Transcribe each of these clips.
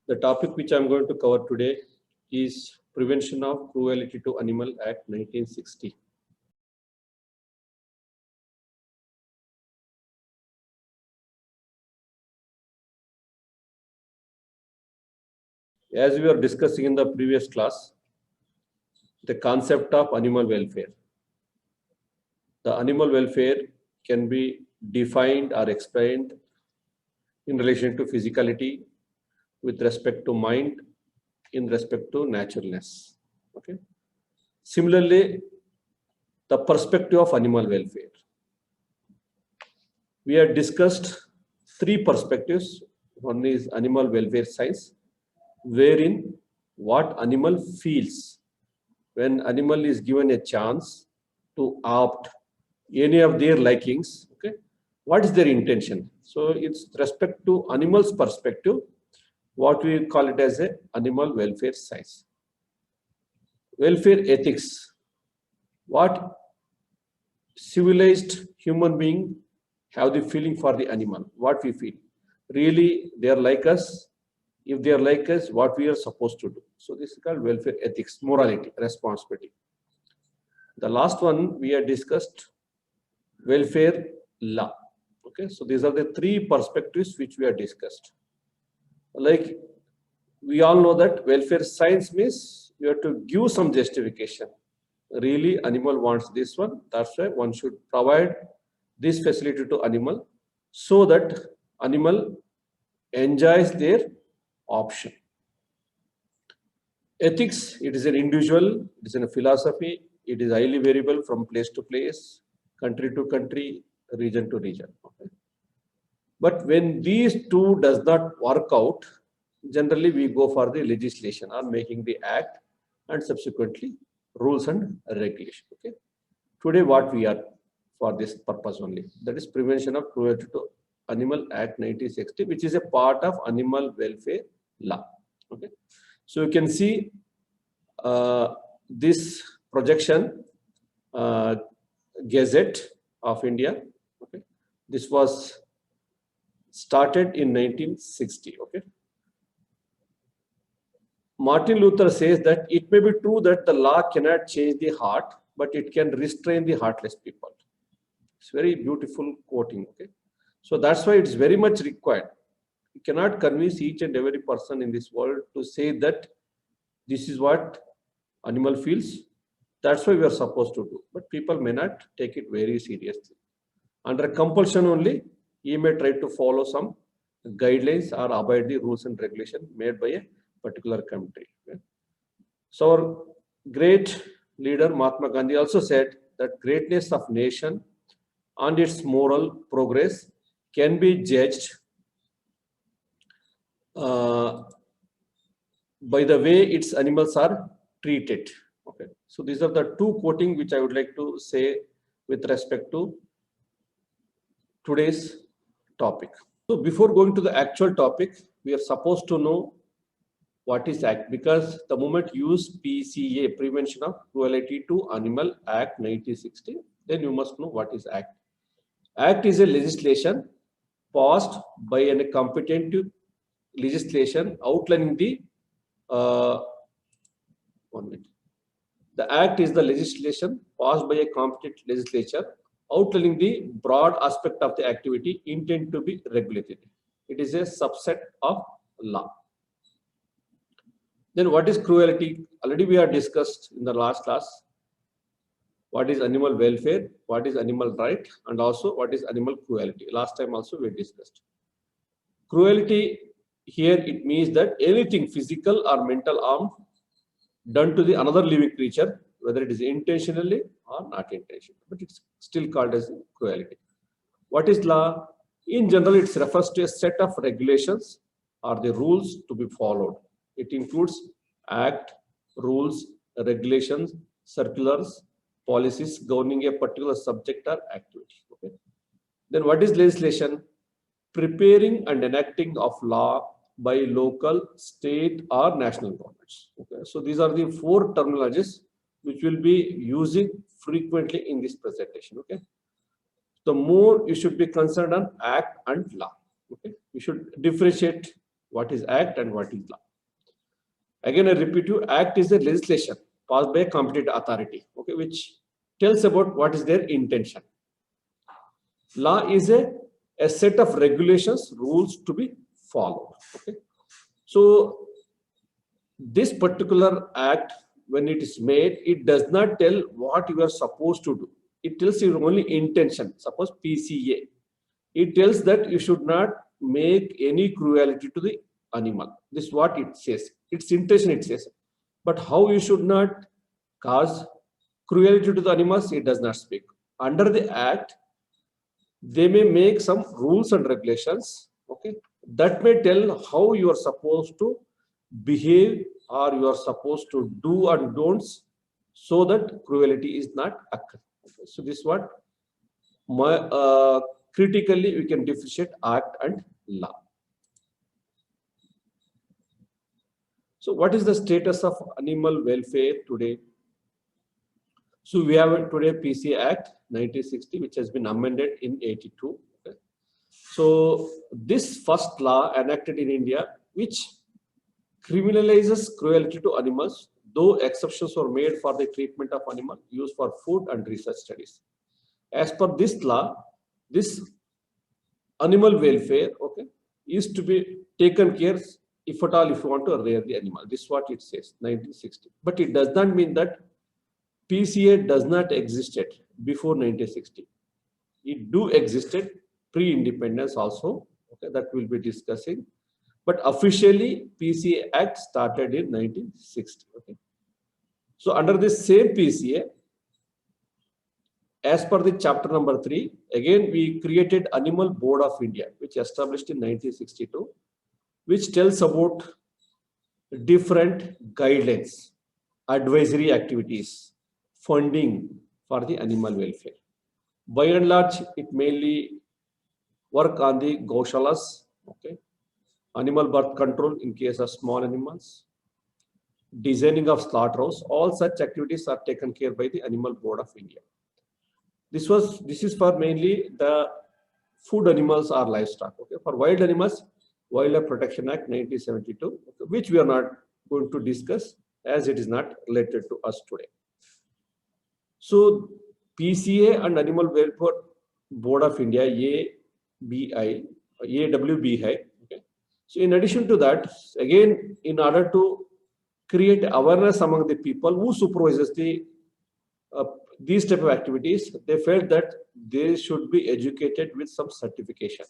The topic which I'm going to cover today is Prevention of Cruelty to Animal Act 1960. As we were discussing in the previous class, the concept of animal welfare. The animal welfare can be defined or explained in relation to physicality, with respect to mind, in respect to naturalness. Okay. Similarly, the perspective of animal welfare. We have discussed three perspectives. One is animal welfare science, wherein what animal feels when animal is given a chance to opt any of their likings. Okay, what is their intention? So it's respect to animal's perspective, what we call it as a animal welfare science. Welfare ethics, what civilized human being have the feeling for the animal, what we feel. Really, they are like us. If they are like us, what we are supposed to do. So this is called welfare ethics, morality, responsibility. The last one we have discussed, welfare law. Okay, so these are the three perspectives which we have discussed. Like we all know that welfare science means you have to give some justification. Really, animal wants this one. That's why one should provide this facility to animal so that animal enjoys their option. Ethics, it is an individual, it is in a philosophy, it is highly variable from place to place, country to country, region to region. Okay. But when these two does not work out, generally we go for the legislation or making the act and subsequently rules and regulation. Okay. Today what we are for this purpose only, that is Prevention of Cruelty to Animal Act 1960, which is a part of animal welfare law. Okay. So you can see this projection, Gazette of India. Okay. This was started in 1960. Okay. Martin Luther says that it may be true that the law cannot change the heart, but it can restrain the heartless people. It's very beautiful quoting. Okay. So that's why it's very much required. You cannot convince each and every person in this world to say that this is what animal feels. That's why we are supposed to do. But people may not take it very seriously. Under compulsion only, he may try to follow some guidelines or abide the rules and regulation made by a particular country. Okay. So our great leader Mahatma Gandhi also said that greatness of nation and its moral progress can be judged by the way its animals are treated. Okay. So these are the two quoting which I would like to say with respect to today's topic. So before going to the actual topic, we are supposed to know what is Act, because the moment you use PCA, Prevention of Cruelty to Animal Act 1960, then you must know what is Act. Act is a legislation passed by a competent legislation outlining the 1 minute. The Act is the legislation passed by a competent legislature outlining the broad aspect of the activity intended to be regulated. It is a subset of law. Then what is cruelty? Already we have discussed in the last class. What is animal welfare, what is animal right, and also what is animal cruelty. Last time also we discussed. Cruelty, here it means that anything physical or mental harm done to the another living creature, whether it is intentionally or not intentionally, but it's still called as cruelty. What is law? In general, it refers to a set of regulations or the rules to be followed. It includes act, rules, regulations, circulars, policies governing a particular subject or activity. Okay. Then what is legislation? Preparing and enacting of law by local, state, or national governments. Okay. So these are the four terminologies which will be using frequently in this presentation. Okay. The more you should be concerned on act and law. Okay. You should differentiate What is act and what is law? Again, I repeat you, act is a legislation passed by a competent authority, okay, which tells about what is their intention. Law is a set of regulations, rules to be followed. Okay. So this particular act, when it is made, it does not tell what you are supposed to do. It tells your only intention. Suppose PCA. It tells that you should not make any cruelty to the animal. This is what it says. Its intention it says. But how you should not cause cruelty to the animals, it does not speak. Under the act, they may make some rules and regulations, okay, that may tell how you are supposed to behave or you are supposed to do and don'ts so that cruelty is not occur. Okay. So this is what critically we can differentiate act and law. So what is the status of animal welfare today? So we have today PCA Act 1960, which has been amended in 82. Okay. So this first law enacted in India, which criminalizes cruelty to animals, though exceptions were made for the treatment of animal used for food and research studies. As per this law, this animal welfare, okay, is to be taken care if at all if you want to rear the animal. This is what it says, 1960. But it does not mean that PCA does not existed before 1960. It do existed pre-independence also, okay, that we'll be discussing. But officially, PCA Act started in 1960. Okay. So under this same PCA, as per the chapter number 3, again we created Animal Board of India, which established in 1962, which tells about different guidelines, advisory activities, funding for the animal welfare. By and large, it mainly work on the gaushalas, okay, animal birth control in case of small animals, designing of slaughterhouse. All such activities are taken care by the Animal Board of India. This is for mainly the food animals or livestock. Okay, for wild animals, Wildlife Protection Act 1972, okay, which we are not going to discuss as it is not related to us today. So PCA and Animal Welfare Board of India, AWBI. Okay. So in addition to that, again, in order to create awareness among the people who supervises these type of activities, they felt that they should be educated with some certification.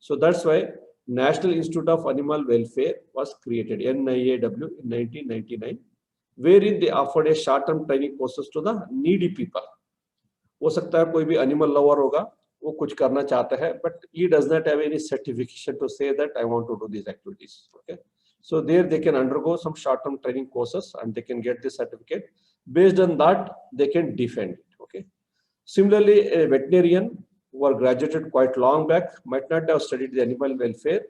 So that's why National Institute of Animal Welfare was created, NIAW, in 1999, wherein they offered a short-term training courses to the needy people. हो सकता है कोई भी animal lover होगा, वो कुछ करना चाहता है, but he does not have any certification to say that I want to do these activities. Okay, so there they can undergo some short-term training courses and they can get the certificate. Based on that, they can defend it. Okay. Similarly, a veterinarian who are graduated quite long back might not have studied the animal welfare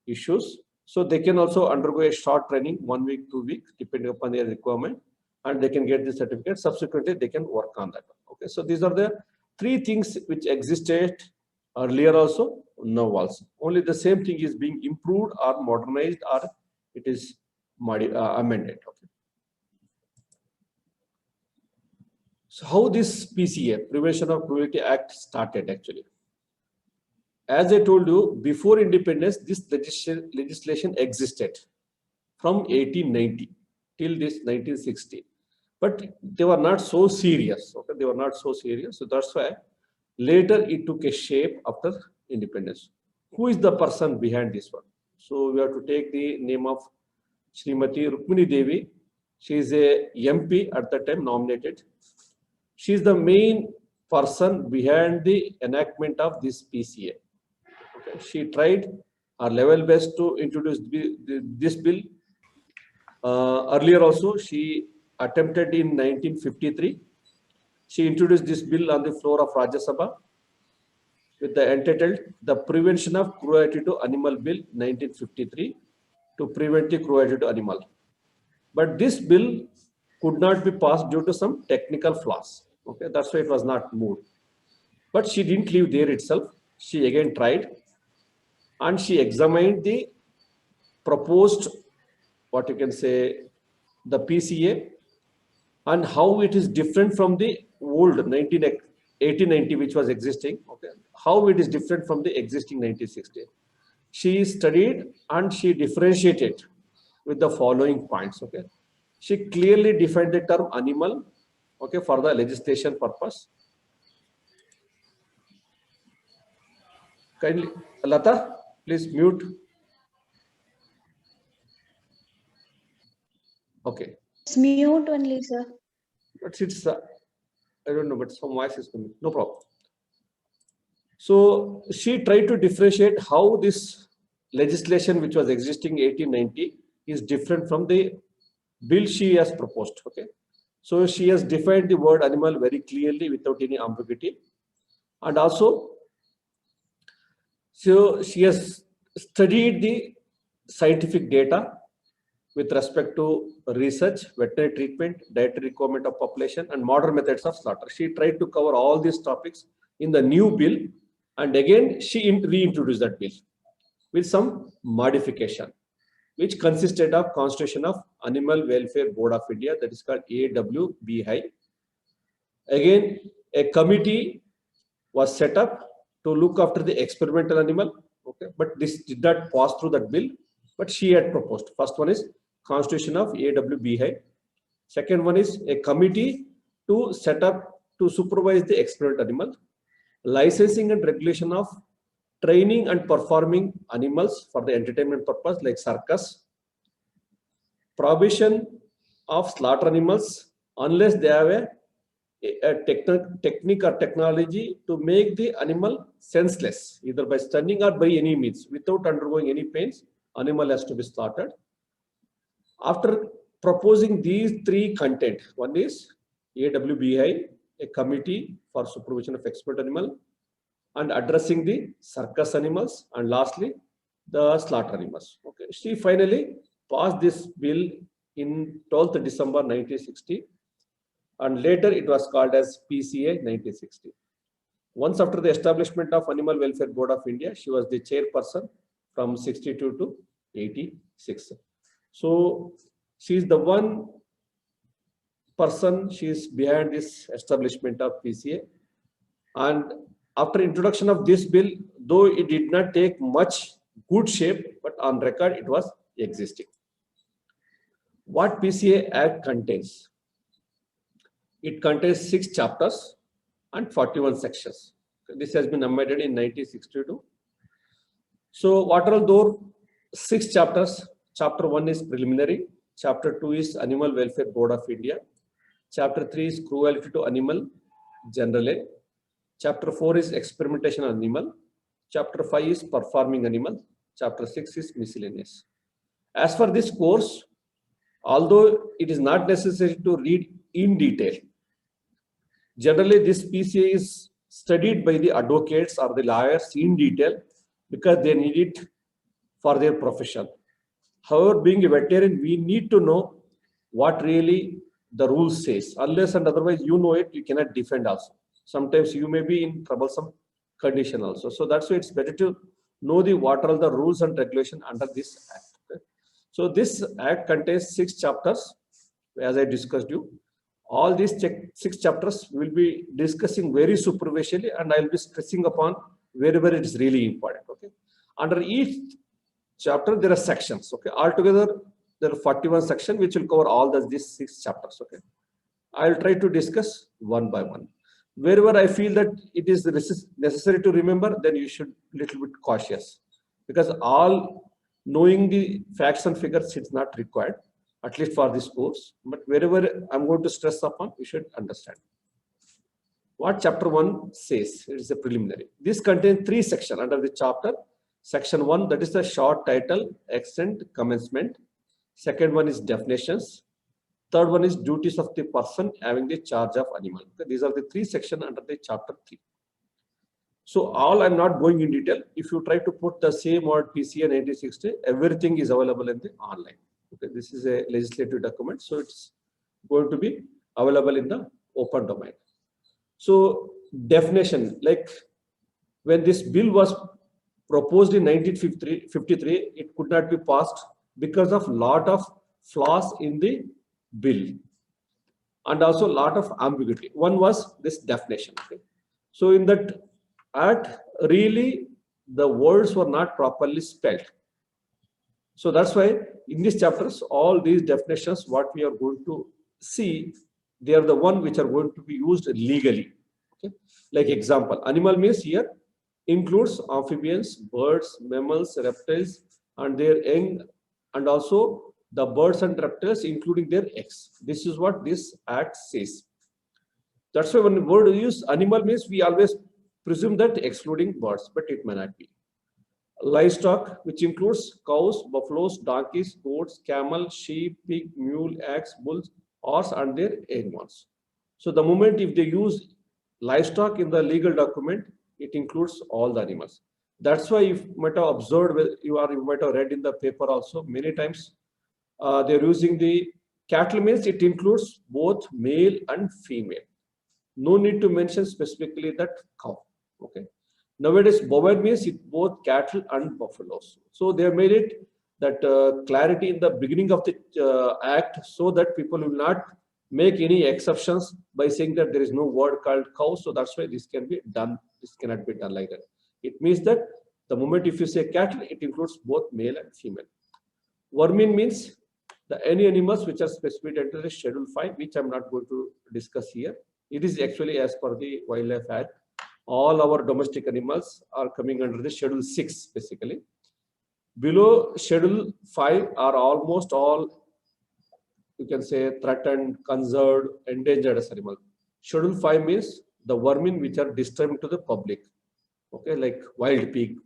issues. So they can also undergo a short training, 1 week, 2 weeks, depending upon their requirement, and they can get the certificate. Subsequently, they can work on that. Okay, so these are the 3 things which existed earlier also, now also. Only the same thing is being improved or modernized or it is amended. Okay. So how this PCA, Prevention of Cruelty Act, started actually? As I told you, before independence, this legislation existed from 1890 till this 1960. But they were not so serious. Okay, they were not so serious. So that's why later it took a shape after independence. Who is the person behind this one? So we have to take the name of Srimati Rukmini Devi. She is a MP at that time nominated. She is the main person behind the enactment of this PCA. Okay. She tried her level best to introduce this bill. Earlier also, she attempted in 1953. She introduced this bill on the floor of Rajya Sabha with the entitled The Prevention of Cruelty to Animal Bill 1953 to prevent the cruelty to animal. But this bill could not be passed due to some technical flaws. Okay, that's why it was not moved. But she didn't leave there itself. She again tried and she examined the proposed, what you can say, the PCA, and how it is different from the old 1890 which was existing. Okay, how it is different from the existing 1960. She studied and she differentiated with the following points. Okay, she clearly defined the term animal, okay, for the legislation purpose. Kindly, Lata, please mute. Okay. It's mute only, sir. But it's, I don't know, but some voice is coming. No problem. So she tried to differentiate how this legislation which was existing 1890 is different from the bill she has proposed. Okay. So she has defined the word animal very clearly without any ambiguity. And also, so she has studied the scientific data with respect to research, veterinary treatment, dietary requirement of population, and modern methods of slaughter. She tried to cover all these topics in the new bill, and again she reintroduced that bill with some modification, which consisted of Constitution of Animal Welfare Board of India, that is called AWBI. Again, a committee was set up to look after the experimental animal. Okay, but this did not pass through that bill, but she had proposed. First one is Constitution of AWBI. Second one is a committee to set up to supervise the experimental animal, licensing and regulation of training and performing animals for the entertainment purpose like circus, prohibition of slaughter animals unless they have a technique or technology to make the animal senseless, either by stunning or by any means, without undergoing any pains. Animal has to be slaughtered. After proposing these three content, one is AWBI, a committee for supervision of expert animal, and addressing the circus animals, and lastly the slaughter animals. Okay, she finally passed this bill in 12th December 1960, and later it was called as PCA 1960. Once after the establishment of Animal Welfare Board of India, she was the chairperson from 62 to 86. So she is the one person, she is behind this establishment of PCA. And after introduction of this bill, though it did not take much good shape, but on record it was existing. What PCA Act contains? It contains 6 chapters and 41 sections. This has been amended in 1962. So what are those 6 chapters? Chapter 1 is preliminary. Chapter 2 is Animal Welfare Board of India. Chapter 3 is cruelty to animal generally. Chapter 4 is experimentation on animal. Chapter 5 is performing animal. Chapter 6 is miscellaneous. As for this course, although it is not necessary to read in detail, generally this PCA is studied by the advocates or the lawyers in detail because they need it for their profession. However, being a veteran, we need to know what really the rule says. Unless and otherwise you know it, you cannot defend also. Sometimes you may be in troublesome condition also. So that's why it's better to know what are the rules and regulation under this act. Okay? So this act contains 6 chapters, as I discussed you. All these 6 chapters will be discussing very superficially, and I'll be stressing upon wherever it is really important. Okay. Under each chapter there are sections. Okay. Altogether there are 41 sections which will cover all these 6 chapters. Okay. I'll try to discuss one by one. Wherever I feel that it is necessary to remember, then you should be little bit cautious, because all knowing the facts and figures is not required, at least for this course. But wherever I'm going to stress upon, you should understand what chapter 1 says. It is a preliminary. This contains 3 sections under the chapter. Section 1, that is the short title, extent, commencement. Second one is definitions. Third one is duties of the person having the charge of animal. Okay, these are the 3 sections under the chapter 3. So all I'm not going in detail. If you try to put the same word PCA 1960, everything is available in the online. Okay, this is a legislative document, so it's going to be available in the open domain. So definition, like when this bill was proposed in 1953, it could not be passed because of lot of flaws in the bill and also lot of ambiguity. One was this definition. Okay? So in that act, really the words were not properly spelled. So that's why in these chapters, all these definitions, what we are going to see, they are the one which are going to be used legally. Okay? Like example, animal means here includes amphibians, birds, mammals, reptiles, and their young, and also the birds and reptiles, including their eggs. This is what this act says. That's why when the word use animal means we always presume that excluding birds, but it may not be. Livestock, which includes cows, buffaloes, donkeys, goats, camel, sheep, pig, mule, ass, bulls, horse, and their young ones. So the moment if they use livestock in the legal document, it includes all the animals. That's why you might have observed, you might have read in the paper also many times, they're using the cattle means it includes both male and female. No need to mention specifically that cow. Okay. Nowadays, bovine means it both cattle and buffaloes. So they have made it that clarity in the beginning of the act so that people will not make any exceptions by saying that there is no word called cow. So that's why this can be done. This cannot be done like that. It means that the moment if you say cattle, it includes both male and female. Vermin means any animals which are specified under the Schedule 5, which I'm not going to discuss here. It is actually as per the Wildlife Act. All our domestic animals are coming under the Schedule 6 basically. Below Schedule 5 are almost all, you can say, threatened, conserved, endangered as animals. Schedule 5 means the vermin which are disturbing to the public. Okay, like wild pig,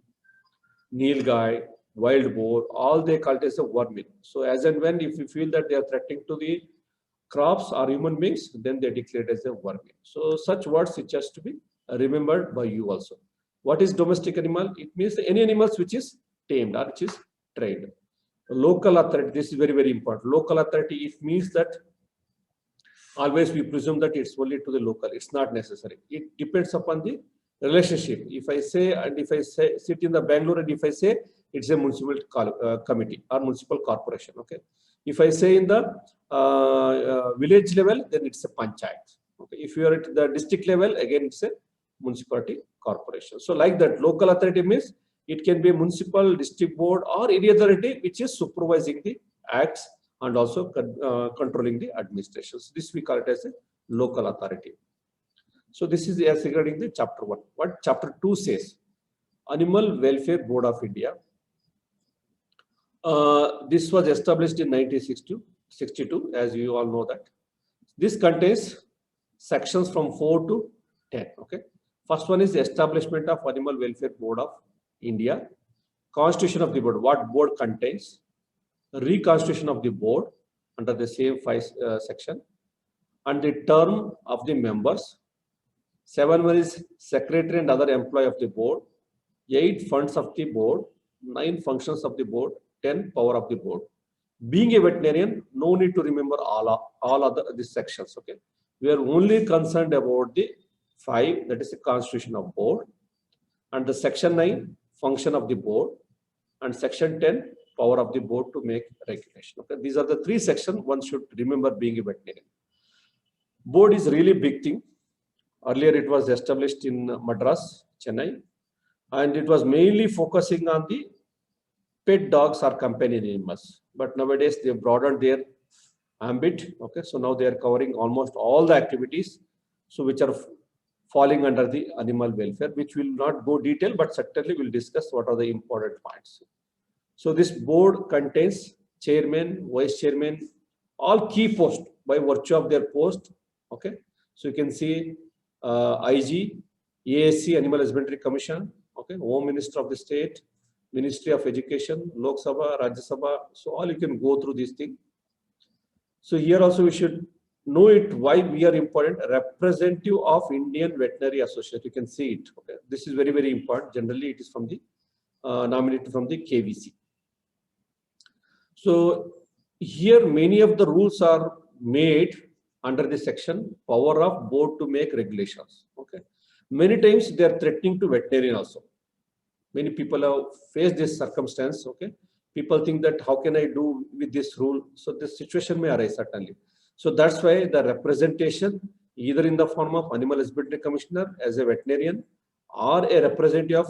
nilgai, wild boar, all they call it as a vermin. So as and when if you feel that they are threatening to the crops or human beings, then they declare it as a vermin. So such words which has to be remembered by you also. What is domestic animal? It means any animals which is tamed or which is trained. Local authority, this is very, very important. Local authority, it means that always we presume that it's only to the local. It's not necessary. It depends upon the relationship. If I say, and if I say, sit in the Bangalore and if I say it's a municipal committee or municipal corporation, okay. If I say in the village level, then it's a panchayat. Okay. If you are at the district level, again it's a municipality corporation. So like that, local authority means it can be a municipal, district board, or any authority which is supervising the acts and also controlling the administration. So this we call it as a local authority. So this is as regarding the chapter 1. What chapter 2 says? Animal Welfare Board of India. This was established in 1962, as you all know that. This contains sections from 4 to 10. Okay. First one is the establishment of Animal Welfare Board of India. Constitution of the board. What board contains? Reconstitution of the board under the same 5 section. And the term of the members. 7 one is secretary and other employee of the board. 8 funds of the board. 9 functions of the board. 10 power of the board. Being a veterinarian, no need to remember all other these sections. Okay, we are only concerned about the 5, that is the constitution of board, and the section 9 function of the board, and section 10 power of the board to make regulation. Okay, these are the 3 sections one should remember being a veterinarian. Board is really big thing. Earlier it was established in Madras, Chennai, and it was mainly focusing on the pet dogs or companion animals. But nowadays they broadened their ambit. Okay, so now they are covering almost all the activities, so which are falling under the animal welfare, which will not go detail, but certainly we'll discuss what are the important points. So this board contains chairman, vice chairman, all key posts by virtue of their post. Okay, so you can see IG, ASC, Animal Husbandry Commission. Okay, Home Minister of the State, Ministry of Education, Lok Sabha, Rajya Sabha. So all you can go through this thing. So here also we should know it why we are important. Representative of Indian Veterinary Association. You can see it. Okay, this is very, very important. Generally, it is from the nominated from the KVC. So here many of the rules are made under the section power of board to make regulations. Okay, many times they are threatening to veterinarian also. Many people have faced this circumstance. Okay, people think that how can I do with this rule? So this situation may arise certainly. So that's why the representation, either in the form of Animal Husbandry Commissioner as a veterinarian or a representative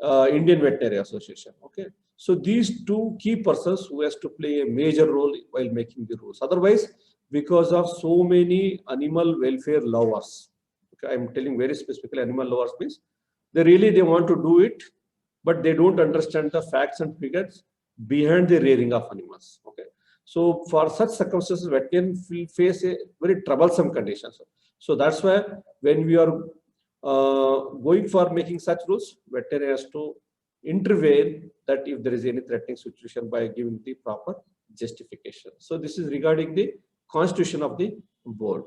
of Indian Veterinary Association. Okay. So these two key persons who has to play a major role while making the rules. Otherwise, because of so many animal welfare lovers, okay, I'm telling very specifically animal lovers means they want to do it, but they don't understand the facts and figures behind the rearing of animals. Okay. So for such circumstances, veterinarians will face a very troublesome condition. So that's why when we are going for making such rules, veterinarian has to intervene that if there is any threatening situation by giving the proper justification. So this is regarding the constitution of the board.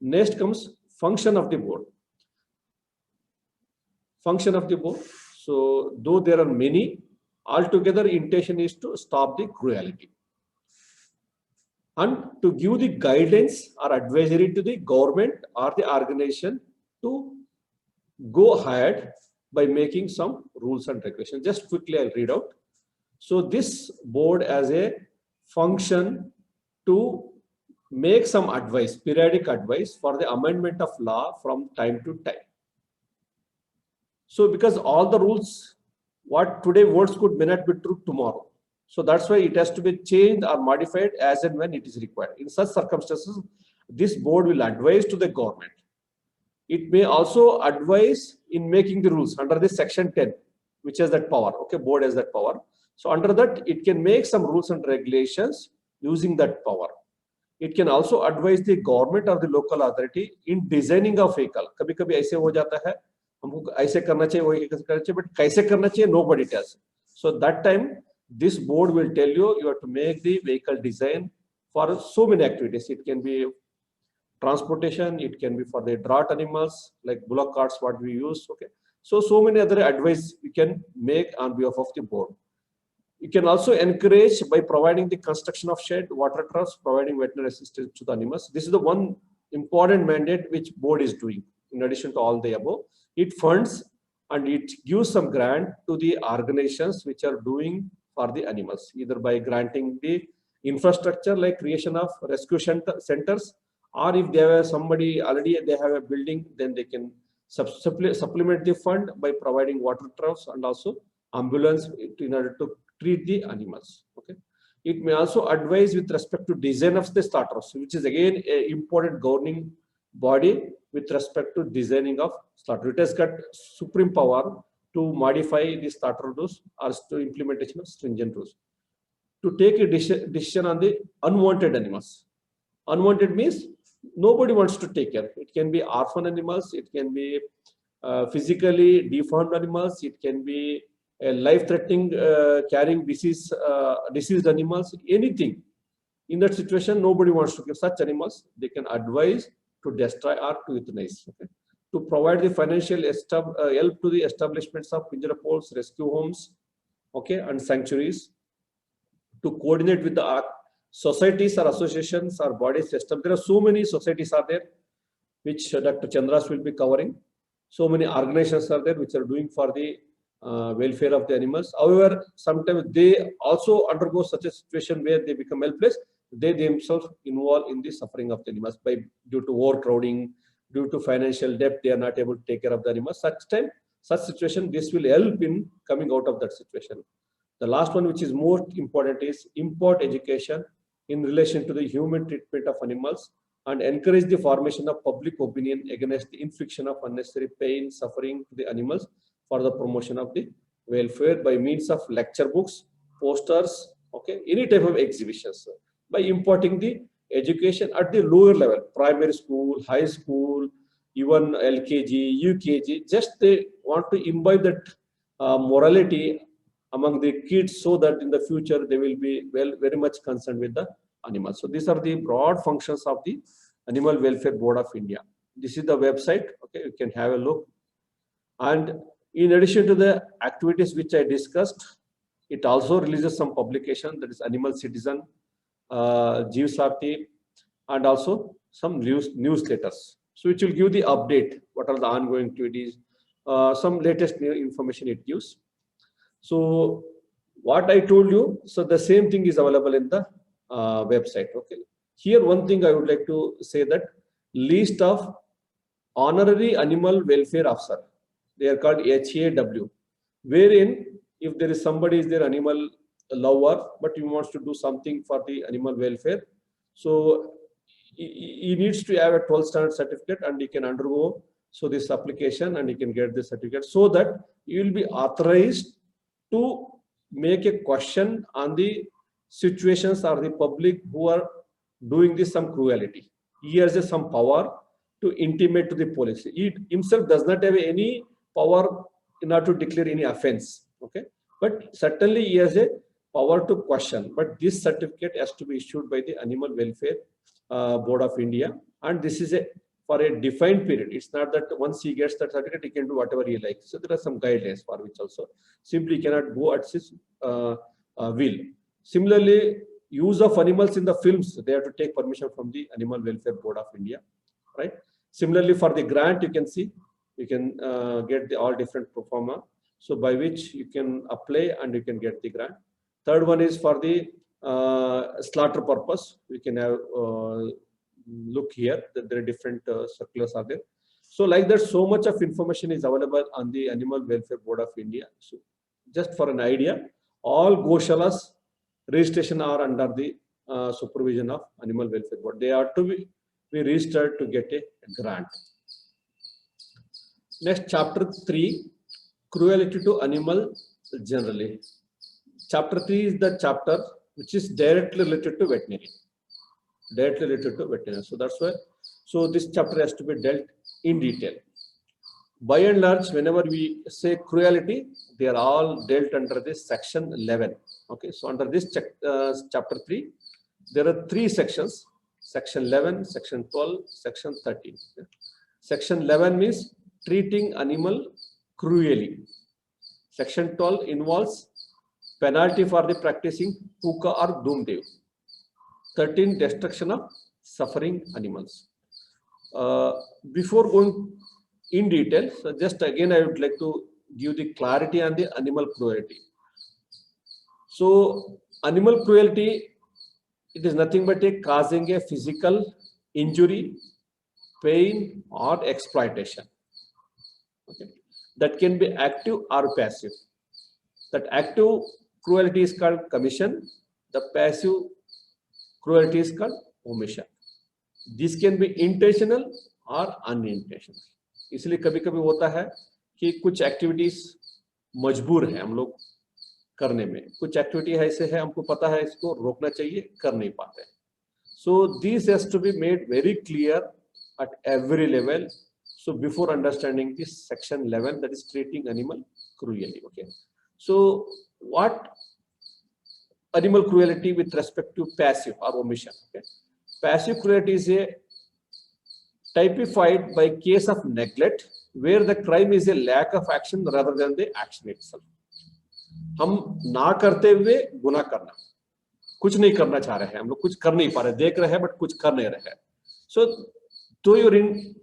Next comes function of the board. Function of the board. So though there are many, altogether intention is to stop the cruelty and to give the guidance or advisory to the government or the organization to go ahead by making some rules and regulations. Just quickly I'll read out. So this board has a function to make some advice, periodic advice for the amendment of law from time to time. So because all the rules what today words could may not be true tomorrow. So that's why it has to be changed or modified as and when it is required. In such circumstances, this board will advise to the government. It may also advise in making the rules under this section 10, which has that power. Okay, board has that power. So under that, it can make some rules and regulations using that power. It can also advise the government or the local authority in designing a vehicle. कभी-कभी ऐसे हो जाता है, हमको ऐसे करना चाहिए, वही करना चाहिए, but कैसे करना चाहिए, nobody tells. So that time, this board will tell you have to make the vehicle design for so many activities. It can be transportation, it can be for the draught animals like bullock carts what we use. Okay, so many other advice we can make on behalf of the board. You can also encourage by providing the construction of shed, water troughs, providing veterinary assistance to the animals. This is the one important mandate which board is doing. In addition to all the above, it funds and it gives some grant to the organizations which are doing for the animals, either by granting the infrastructure like creation of rescue centers, or if they have somebody already they have a building, then they can supplement the fund by providing water troughs and also ambulance in order to treat the animals. Okay, it may also advise with respect to design of the slaughterhouse, which is again a important governing body with respect to designing of slaughter. It has got supreme power to modify the slaughter rules or to implementation of stringent rules. To take a decision on the unwanted animals. Unwanted means nobody wants to take care. It can be orphan animals, it can be physically deformed animals, it can be a life-threatening carrying diseased animals, anything. In that situation, nobody wants to give such animals. They can advise to destroy or to euthanize. Okay? To provide the financial help to the establishments of pinjara poles, rescue homes, okay, and sanctuaries. To coordinate with the societies or associations or bodies. There are so many societies are there, which Dr. Chandras will be covering. So many organizations are there which are doing for the welfare of the animals. However, sometimes they also undergo such a situation where they become helpless. They themselves involve in the suffering of the animals due to overcrowding, due to financial debt. They are not able to take care of the animals. Such situation, this will help in coming out of that situation. The last one, which is most important, is import education in relation to the human treatment of animals and encourage the formation of public opinion against the infliction of unnecessary pain, suffering to the animals for the promotion of the welfare by means of lecture books, posters, okay, any type of exhibitions. By importing the education at the lower level, primary school, high school, even LKG, UKG, just they want to imbibe that morality among the kids so that in the future they will be very much concerned with the animals. So these are the broad functions of the Animal Welfare Board of India. This is the website. Okay, you can have a look. And in addition to the activities which I discussed, it also releases some publication, that is Animal Citizen, Jeev Sati, and also some newsletters. So it will give the update, what are the ongoing activities, some latest new information it gives. So what I told you, so the same thing is available in the website. Okay. Here, one thing I would like to say that list of honorary animal welfare officer, they are called HAW, wherein if there is somebody is their animal lover, but he wants to do something for the animal welfare, so he needs to have a 12th standard certificate and he can undergo so this application and he can get this certificate, so that he will be authorized to make a question on the situations or the public who are doing this some cruelty. He has some power to intimate to the police. He himself does not have any power in order to declare any offense. Okay, but certainly he has a power to question. But this certificate has to be issued by the Animal Welfare Board of India, and this is a for a defined period. It's not that once he gets that certificate, he can do whatever he likes. So there are some guidelines for which also simply cannot go at his will. Similarly, use of animals in the films, they have to take permission from the Animal Welfare Board of India, right? Similarly, for the grant, you can see, you can get the all different pro forma, so by which you can apply and you can get the grant. Third one is for the slaughter purpose. We can have look here that there are different circulars are there. So like that, so much of information is available on the Animal Welfare Board of India. So just for an idea, all Goshalas registration are under the supervision of Animal Welfare Board. They are to be registered to get a grant. Next, chapter 3, cruelty to animal generally. Chapter 3 is the chapter which is directly related to veterinary. Directly related to veterinary. So that's why. So this chapter has to be dealt in detail. By and large, whenever we say cruelty, they are all dealt under this section 11. Okay, so under this chapter 3, there are 3 sections: section 11, section 12, section 13. Okay. Section 11 means treating animal cruelly. Section 12 involves penalty for the practicing puka or doomdev. 13, destruction of suffering animals. Before going in detail, so just again I would like to give the clarity on the animal cruelty. So animal cruelty, it is nothing but a causing a physical injury, pain or exploitation. Okay. That can be active or passive. That active cruelty is called commission. The passive cruelty is called omission. This can be intentional or unintentional. इसलिए कभी कभी होता है कि कुछ activities मजबूर है हम लोग करने में, कुछ एक्टिविटी ऐसे है हमको पता है इसको रोकना चाहिए, कर नहीं पाते. So this has to be made very clear at every level. So before understanding this section 11, that is treating animal cruelty. Okay. So what animal cruelty with respect to passive or omission? Okay. Passive cruelty is a typified by case of neglect where the crime is a lack of action rather than the action itself. हम ना करते हुए गुनाह करना, कुछ नहीं करना चाह रहे हैं, हम लोग कुछ कर नहीं पा रहे, देख रहे हैं बट कुछ कर नहीं रहे हैं. So though you're in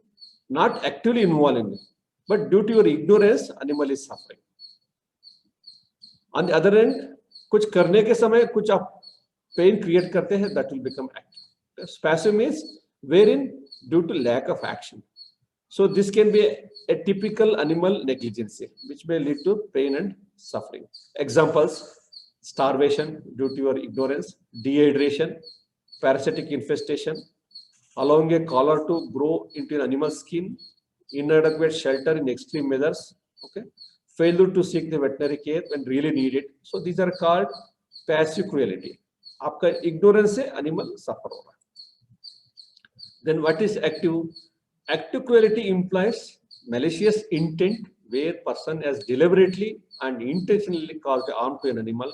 not actively involving, but due to your ignorance, animal is suffering. On the other end, कुछ करने के समय कुछ आप pain create करते हैं, that will become active. Passive means wherein due to lack of action. So this can be a typical animal negligence which may lead to pain and suffering. Examples: starvation due to your ignorance, dehydration, parasitic infestation, allowing a collar to grow into an animal's skin, inadequate shelter in extreme weathers, okay, failure to seek the veterinary care when really needed. So these are called passive cruelty. आपका ignorance से animal suffer होगा. Then what is active? Active cruelty implies malicious intent where person has deliberately and intentionally caused harm to an animal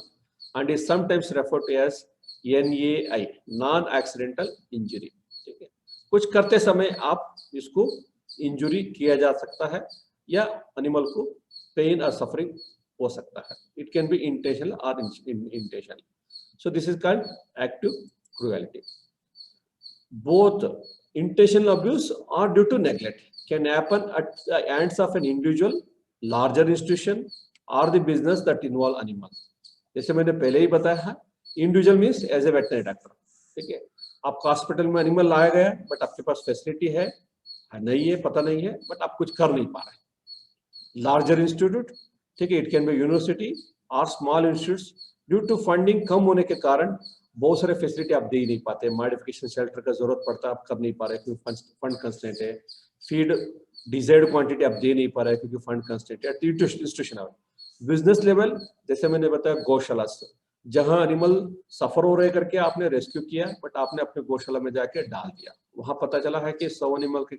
and is sometimes referred to as NAI, non-accidental injury. ठीक है, कुछ करते समय आप इसको injury किया जा सकता है या एनिमल को पेन और सफरिंग हो सकता है. It can be intentional or unintentional. So this is called active cruelty. Both intentional abuse or due to neglect can happen at the hands of an individual, larger institution, or the business that involve animals. जैसे मैंने पहले ही बताया है, individual means as a veterinary doctor, ठीक है। आपका hospital में एनिमल लाया गया बट आपके पास फैसिलिटी है नहीं है पता नहीं है, बट आप कुछ कर नहीं पा रहे। लार्जर इंस्टीट्यूट, ठीक है, इट कैन बी यूनिवर्सिटी और small institutes, due to funding कम होने के कारण बहुत सारे फैसिलिटी आप दे ही नहीं पाते। मॉडिफिकेशन शेल्टर का जरूरत पड़ता है, आप कर नहीं पा रहे क्योंकि फंड कंस्ट्रेंट है। फीड डिजायर्ड क्वांटिटी आप दे नहीं पा रहे क्योंकि फंड कंस्ट्रेंट है। इंस्टीट्यूशन है। बिजनेस लेवल, जैसे मैंने बताया गौशाला से, जहां एनिमल सफर हो रहे करके आपने रेस्क्यू किया, बट आपने अपने गौशाला में जाके डाल दिया, वहां पता चला है कि 100 एनिमल के